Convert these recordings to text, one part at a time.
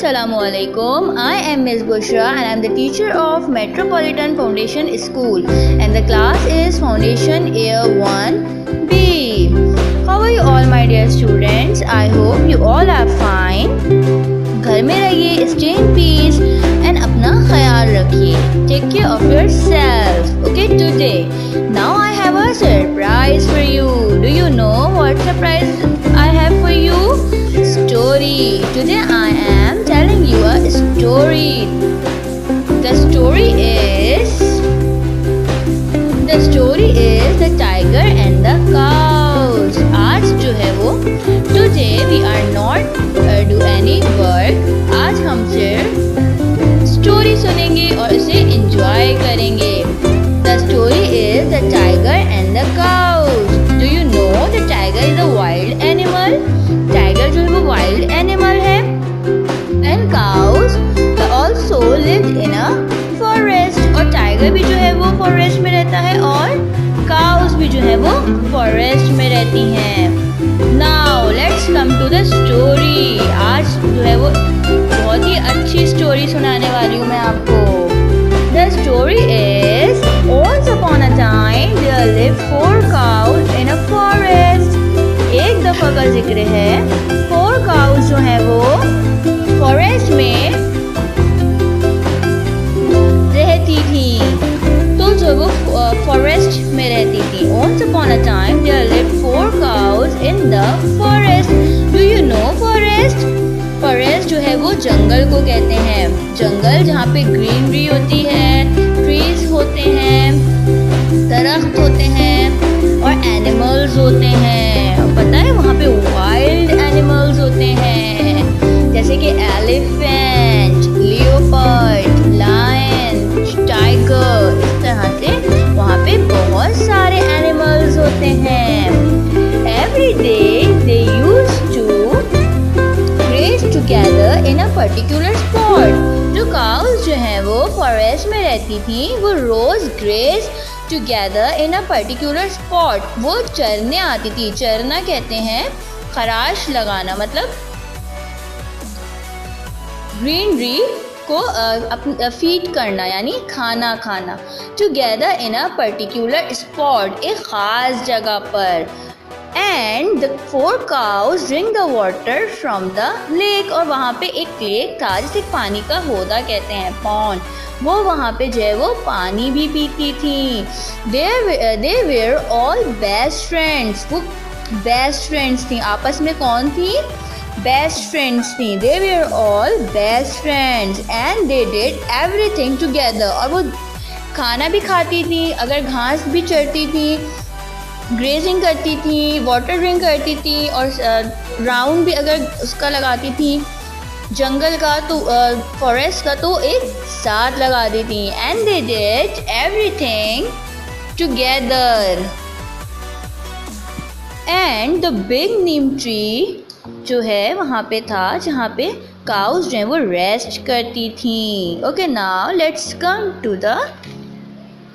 Assalamualaikum. I am Ms. Bushra and I am the teacher of Metropolitan Foundation School and the class is Foundation Year 1B. How are you all my dear students? I hope you all are fine. घर में रहिए, stay in peace and अपना ख्याल रखिए. Take care of yourself. Okay, today. Now I have a surprise for you. Do you know what surprise I have for you? Story. Today I am telling you a story. The story is the tiger and the cows. आज जो है वो today we are not do any work. आज हम सिर्फ story सुनेंगे और उसे enjoy करेंगे. The story is the tiger and the cows. Do you know the tiger is a wild animal? Tiger जो है वो wild animal है. And cows also lived in a forest. और tiger भी जो है वो forest में रहता है और cows भी जो है वो forest में रहती हैं. Now let's come to the story. आज जो है वो बहुत ही अच्छी स्टोरी सुनाने वाली हूँ मैं आपको. The story is once upon a time there lived 4 cows in a forest. एक दफा का जिक्र है 4 cows जो है वो फॉरेस्ट में रहती थी. तो जो वो फॉरेस्ट में रहती थी. Once upon a time there lived 4 cows in the forest. Do you know forest? Forest जो है वो जंगल को कहते हैं. जंगल जहाँ पे ग्रीनरी होती है, ट्रीज होते हैं, दरख्त होते हैं और एनिमल्स होते हैं. पता है वहाँ पे वाइल्ड एनिमल्स होते हैं जैसे कि एलिफेंट, लियोपर्ड, लायन, टाइगर. इस तरह से वहाँ पे बहुत सारे एनिमल्स होते हैं. Every day they used to graze together in a particular spot. जो cows जो हैं वो फॉरेस्ट में रहती थी वो रोज graze together in a particular spot. वो चरने आती थी. चरना कहते हैं खराश लगाना, मतलब ग्रीनरी को फीड करना यानी खाना खाना. Together in a particular spot, एक ख़ास जगह पर. And the 4 cows drink the water from the lake. और वहाँ पे एक लेक था जिसे पानी का होदा कहते हैं, पॉन्ड. वो वहाँ पे जो है वो पानी भी पीती थी. They were all best friends. वो बेस्ट फ्रेंड्स थी. आपस में कौन थी? बेस्ट फ्रेंड्स थी. They were all best friends and they did everything together. और वो खाना भी खाती थी, अगर घास भी चरती थी, ग्रेजिंग करती थी, वाटर ड्रिंक करती थी और राउंड भी अगर उसका लगाती थी जंगल का तो फॉरेस्ट का तो एक साथ लगा दी थी. And they did everything together. And the big Neem tree जो है वहाँ पे था जहाँ पे काउस जो है वो रेस्ट करती थी. Okay, now let's come to the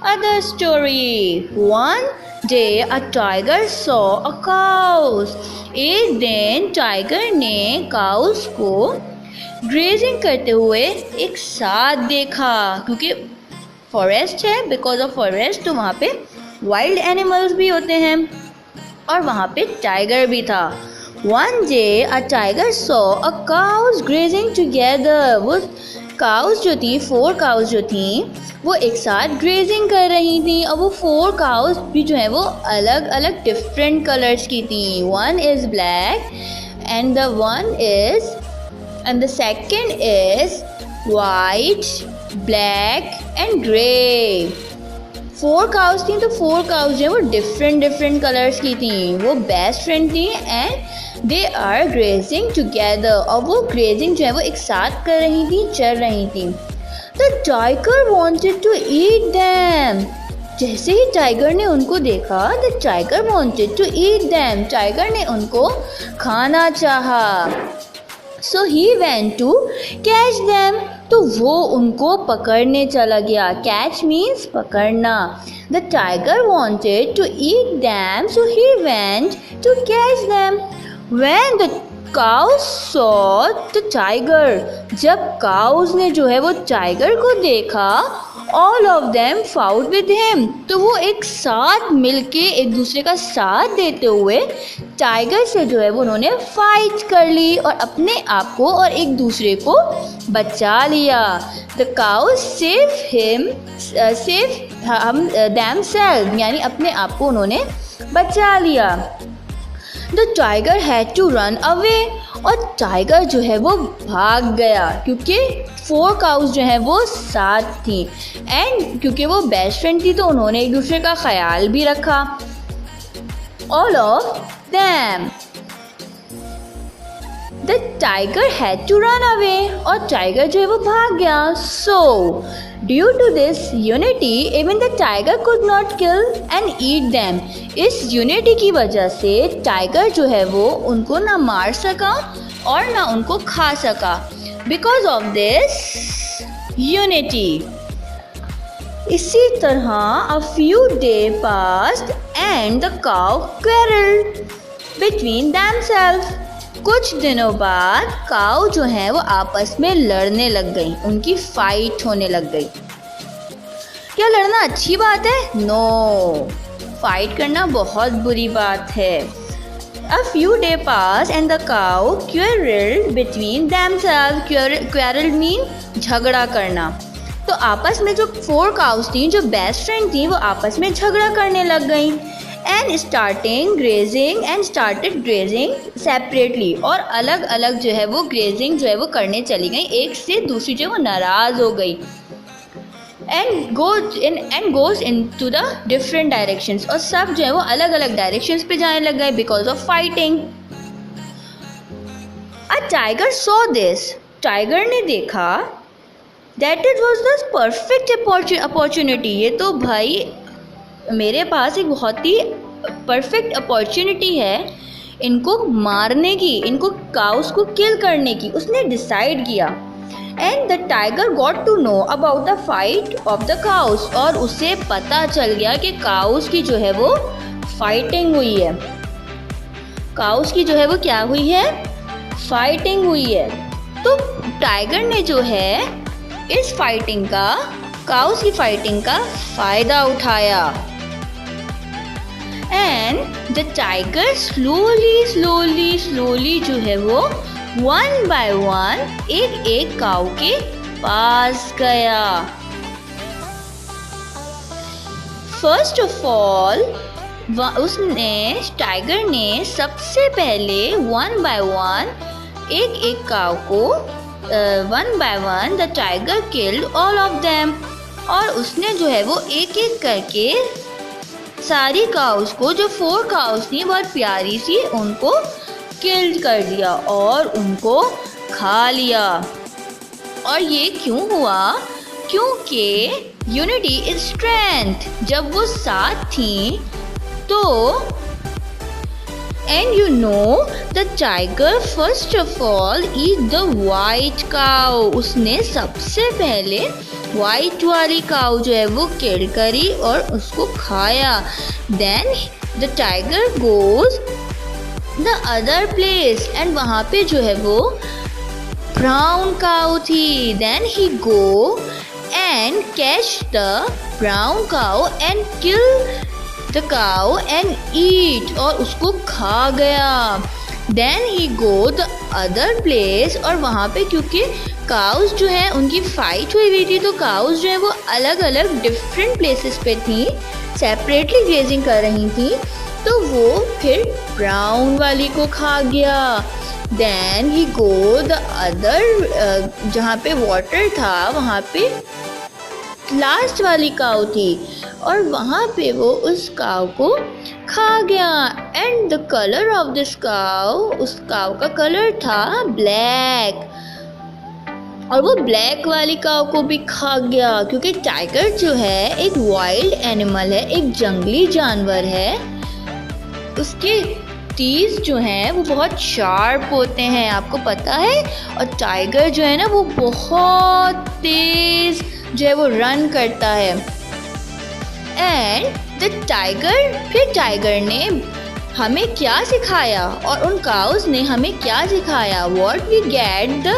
other story. One day a tiger saw a cows. एक दिन टाइगर ने काउस को ग्रेजिंग करते हुए एक साथ देखा. क्योंकि फॉरेस्ट है, बिकॉज ऑफ फॉरेस्ट तो वहाँ पे वाइल्ड एनिमल्स भी होते हैं और वहाँ पे टाइगर भी था. One day a tiger saw a cows grazing together. वो काउस जो थी, 4 काउस जो थी वो एक साथ ग्रेजिंग कर रही थी. और वो 4 काउस भी जो है वो अलग अलग डिफरेंट कलर्स की थी. One is black and the second is white, black and grey. 4 cows थी तो 4 काउस जो है वो डिफरेंट कलर्स की थी. वो बेस्ट फ्रेंड थी and they are grazing together. और वो ग्रेजिंग जो है वो एक साथ कर रही थी, चल रही थी. The tiger wanted to eat them. जैसे ही टाइगर ने उनको देखा, the tiger wanted to eat them. Tiger ने उनको खाना चाहा. So he went to catch them. तो वो उनको पकड़ने चला गया. कैच मीन्स पकड़ना. The tiger wanted to eat them, so he went to catch them. When the cows saw the tiger, जब cows ने जो है वो टाइगर को देखा, all of them fought with him, तो वो एक साथ मिलके एक दूसरे का साथ देते हुए टाइगर से जो है वो उन्होंने फाइट कर ली और अपने आप को और एक दूसरे को बचा लिया. The cows save themselves, यानी अपने आप को उन्होंने बचा लिया. The tiger had to run away, और टाइगर जो है वो भाग गया क्योंकि 4 काउस जो है वो साथ थी एंड क्योंकि वो बेस्ट फ्रेंड थी तो उन्होंने एक दूसरे का ख्याल भी रखा. All of them. The tiger had to run away, और टाइगर जो है वो भाग गया. So due to this unity, even the tiger could not kill and eat them. इस unity की वजह से टाइगर जो है वो उनको ना मार सका और ना उनको खा सका. Because of this unity. इसी तरह a few days passed and the cow quarreled between themselves. कुछ दिनों बाद काऊ जो है वो आपस में लड़ने लग गई, उनकी फाइट होने लग गई. क्या लड़ना अच्छी बात है? नो, फाइट करना बहुत बुरी बात है. A few days passed and the cow quarreled between themselves. Quarrel mean झगड़ा करना. तो आपस में जो 4 काउस थी जो बेस्ट फ्रेंड थी वो आपस में झगड़ा करने लग गई. And started grazing separately, और अलग अलग जो है वो ग्रेजिंग जो है वो करने चली गई, एक से दूसरी जो है वो नाराज हो गई. and goes into the different directions, और सब जो है वो अलग अलग डायरेक्शंस पे जाने लग गए because of fighting. A tiger saw this. Tiger ने देखा that it was the perfect opportunity. ये तो भाई मेरे पास एक बहुत ही परफेक्ट अपॉर्चुनिटी है इनको मारने की, इनको काउस को किल करने की. उसने डिसाइड किया. And the tiger got to know about the fight of the cows, और उसे पता चल गया कि काउस की जो है वो फाइटिंग हुई है. काउस की जो है वो क्या हुई है? फाइटिंग हुई है. तो टाइगर ने जो है इस फाइटिंग का, काउस की फाइटिंग का फ़ायदा उठाया. एंड द टाइगर स्लोली जो है वो 1 by 1 एक काऊ के पास गया. फर्स्ट ऑफ ऑल टाइगर ने सबसे पहले 1 by 1 एक काऊ को 1 by 1 the tiger killed all of them, और उसने जो है वो एक एक करके सारी काउस को, जो 4 काउस थी बहुत प्यारी सी, उनको किल्ड कर दिया और उनको खा लिया. और ये क्यों हुआ? क्योंकि यूनिटी इज स्ट्रेंथ. जब वो साथ थी तो and you know the tiger first of all eat the white cow. उसने सबसे पहले वाइट वाली काउ जो है वो किल करी और उसको खाया. Then the tiger goes the other place, and वहाँ पे जो है वो ब्राउन काउ थी. Then he go and catch the brown cow and kill the cow and eat, और उसको खा गया. Then he go the other place, और वहाँ पे क्योंकि काउस जो है उनकी फाइट हुई थी तो काउस जो है वो अलग अलग डिफरेंट प्लेसेस पे थी, सेपरेटली ग्रेजिंग कर रही थी, तो वो फिर ब्राउन वाली को खा गया. Then he go the other, जहाँ पे वाटर था वहाँ पे लास्ट वाली काऊ थी और वहाँ पे वो उस काऊ को खा गया. And the colour of this cow, उस काऊ का कलर था ब्लैक, और वो ब्लैक वाली काऊ को भी खा गया क्योंकि टाइगर जो है एक वाइल्ड एनिमल है, एक जंगली जानवर है. उसके टीथ जो हैं वो बहुत शार्प होते हैं, आपको पता है. और टाइगर जो है ना वो बहुत तेज़ जो है वो रन करता है. एंड द टाइगर, फिर टाइगर ने हमें क्या सिखाया और उन काउस ने हमें क्या सिखाया। What we get the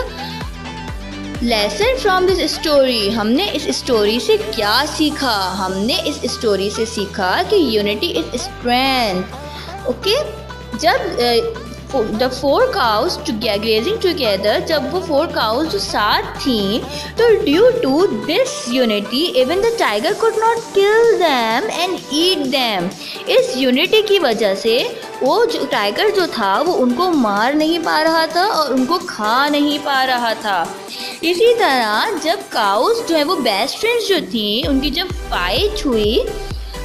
lesson from this story, हमने इस स्टोरी से क्या सीखा। हमने इस स्टोरी से सीखा कि यूनिटी इज स्ट्रेंथ। ओके, जब द 4 cows grazing together, जब वो 4 cows जो साथ थी, तो due to this unity even the tiger could not kill them and eat them। इस unity की वजह से वो जो टाइगर जो था वो उनको मार नहीं पा रहा था और उनको खा नहीं पा रहा था। इसी तरह जब काउस जो है वो बेस्ट फ्रेंड्स जो थी, उनकी जब फाइट हुई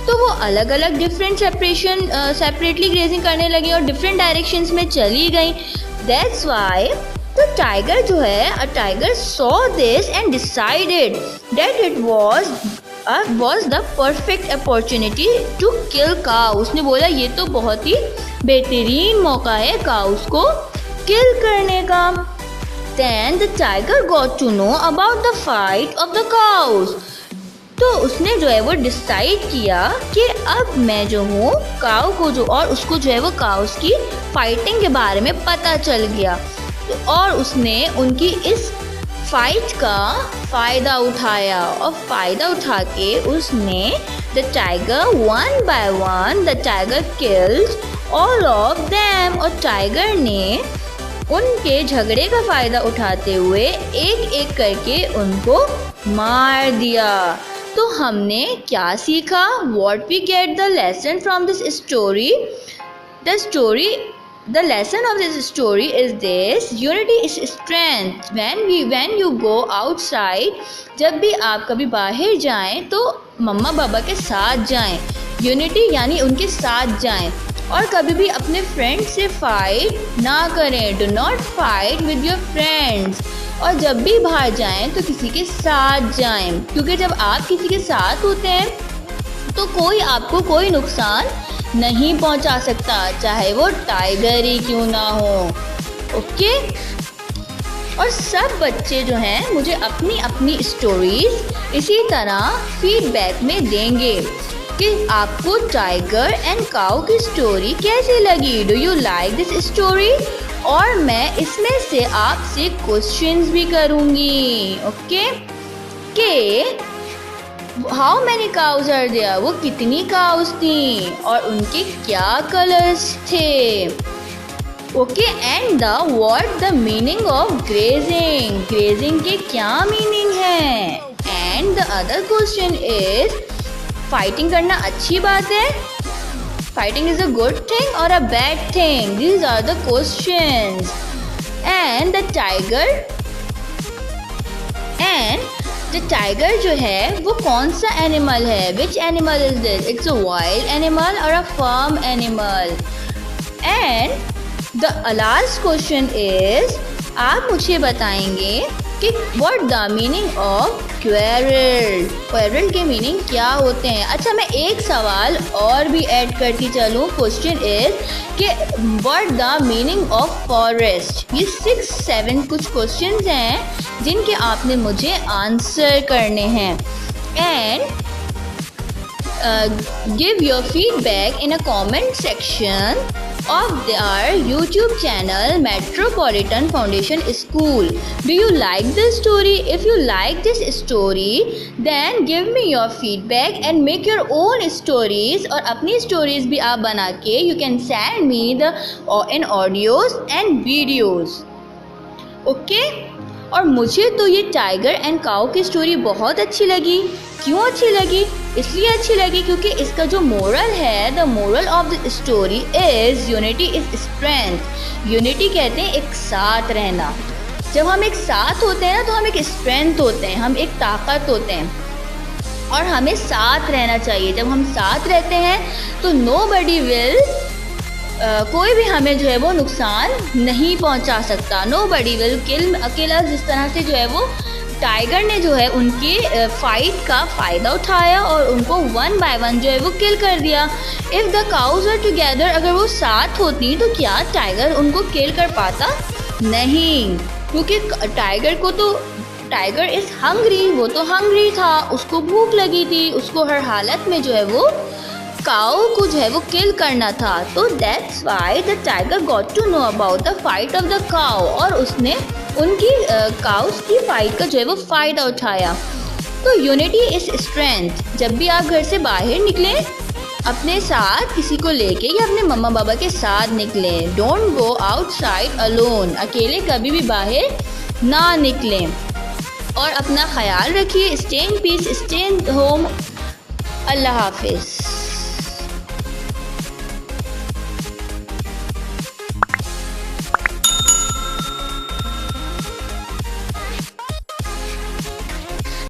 तो वो अलग अलग डिफरेंट सेपरेटली ग्रेजिंग करने लगी और डिफरेंट डायरेक्शंस में चली गई। दैट्स वाई द टाइगर जो है, a tiger saw this and decided that it was the perfect opportunity to kill cow। उसने बोला ये तो बहुत ही बेहतरीन मौका है काउस को किल करने का। Then the tiger got to know about the fight of the cows। तो उसने जो है वो डिसाइड किया कि अब मैं जो हूँ काऊ को जो, और उसको जो है वो काउस की फाइटिंग के बारे में पता चल गया। तो और उसने उनकी इस फाइट का फ़ायदा उठाया और फ़ायदा उठा के उसने the tiger one by one the tiger killed all of them. और टाइगर ने उनके झगड़े का फ़ायदा उठाते हुए एक एक करके उनको मार दिया। तो हमने क्या सीखा? What we get the lesson from this story? The lesson of this story is this: unity is strength। When you go outside, जब भी आप कभी बाहर जाएं तो मम्मा पापा के साथ जाएं। यूनिटी यानी उनके साथ जाएं। और कभी भी अपने फ्रेंड से फाइट ना करें। Do not fight with your friends. और जब भी बाहर जाएं तो किसी के साथ जाएं, क्योंकि जब आप किसी के साथ होते हैं तो कोई आपको कोई नुकसान नहीं पहुंचा सकता, चाहे वो टाइगर ही क्यों ना हो। ओके, और सब बच्चे जो हैं मुझे अपनी अपनी स्टोरीज इसी तरह फीडबैक में देंगे कि आपको टाइगर एंड काऊ की स्टोरी कैसी लगी। Do you like this story? और मैं इसमें से आपसे क्वेश्चंस भी करूँगी। ओके, के how many cows are there, वो कितनी काउज थी और उनके क्या कलर्स थे। Okay, and the what the meaning of grazing, grazing के क्या मीनिंग है। And the other question is, fighting करना अच्छी बात है? Fighting is a good thing or a bad thing? These are the questions. And the tiger जो है वो कौन सा एनिमल है? Which animal is this? It's a wild animal or a farm animal? And the last question is, आप मुझे बताएंगे कि what the meaning of quarrel, quarrel के मीनिंग क्या होते हैं। अच्छा, मैं एक सवाल और भी ऐड करके चलूँ। क्वेश्चन इज कि what the meaning of forest। ये 6-7 कुछ क्वेश्चंस हैं जिनके आपने मुझे आंसर करने हैं। And give your feedback in a comment section of their YouTube channel Metropolitan Foundation School. Do you like this story? If you like this story, then give me your feedback and make your own stories। और अपनी stories भी आप बना के you can send me in audios and videos. Okay? और मुझे तो ये टाइगर एंड काऊ की स्टोरी बहुत अच्छी लगी। क्यों अच्छी लगी? इसलिए अच्छी लगी क्योंकि इसका जो मोरल है, the moral of the story is unity is strength. Unity कहते हैं एक साथ रहना। जब हम एक साथ होते हैं ना तो हम एक स्ट्रेंथ होते हैं, हम एक ताकत होते हैं और हमें साथ रहना चाहिए। जब हम साथ रहते हैं तो नोबडी विल, कोई भी हमें जो है वो नुकसान नहीं पहुंचा सकता। नोबडी विल किल अकेला। जिस तरह से जो है वो टाइगर ने जो है उनकी फाइट का फ़ायदा उठाया और उनको 1 by 1 जो है वो किल कर दिया। If the cows are together, अगर वो साथ होती तो क्या टाइगर उनको किल कर पाता? नहीं, क्योंकि टाइगर इज़ हंग्री, वो तो हंग्री था, उसको भूख लगी थी, उसको हर हालत में जो है वो काऊ को जो है वो किल करना था। तो that's why the tiger got to know about the fight of the cow, और उसने उनकी काउस की फाइट का जो है वो फ़ायदा उठाया। तो यूनिटी इज स्ट्रेंथ। जब भी आप घर से बाहर निकलें, अपने साथ किसी को लेके या अपने मम्मा पापा के साथ निकलें। Don't go outside alone. अकेले कभी भी बाहर ना निकलें। और अपना ख्याल रखिए। Stay in peace, stay in home. Allah हाफिज़।